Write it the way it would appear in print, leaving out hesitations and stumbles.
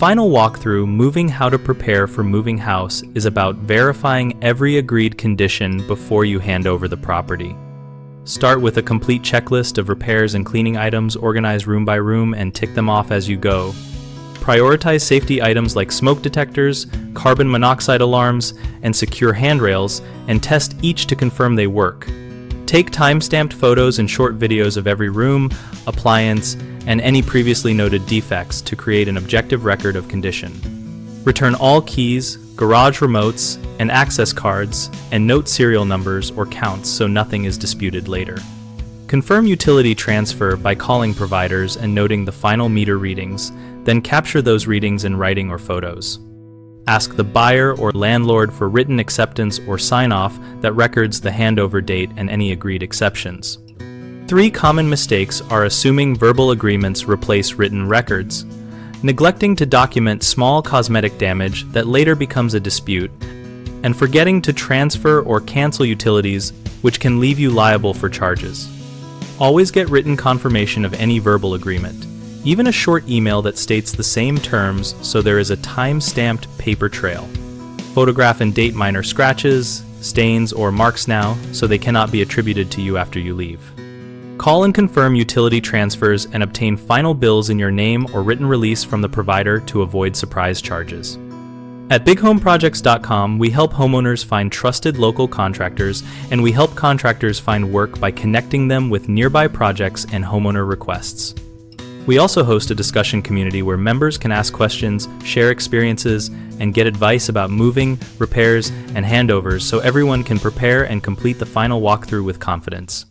Final walkthrough, Moving How to Prepare for Moving House, is about verifying every agreed condition before you hand over the property. Start with a complete checklist of repairs and cleaning items, organized room by room, and tick them off as you go. Prioritize safety items like smoke detectors, carbon monoxide alarms, and secure handrails, and test each to confirm they work. Take time-stamped photos and short videos of every room, appliance, and any previously noted defects to create an objective record of condition. Return all keys, garage remotes, and access cards, and note serial numbers or counts so nothing is disputed later. Confirm utility transfer by calling providers and noting the final meter readings, then capture those readings in writing or photos. Ask the buyer or landlord for written acceptance or sign-off that records the handover date and any agreed exceptions. 3 common mistakes are assuming verbal agreements replace written records, neglecting to document small cosmetic damage that later becomes a dispute, and forgetting to transfer or cancel utilities, which can leave you liable for charges. Always get written confirmation of any verbal agreement, even a short email that states the same terms so there is a time-stamped paper trail. Photograph and date minor scratches, stains, or marks now so they cannot be attributed to you after you leave. Call and confirm utility transfers and obtain final bills in your name or written release from the provider to avoid surprise charges. At BigHomeProjects.com, we help homeowners find trusted local contractors, and we help contractors find work by connecting them with nearby projects and homeowner requests. We also host a discussion community where members can ask questions, share experiences, and get advice about moving, repairs, and handovers so everyone can prepare and complete the final walkthrough with confidence.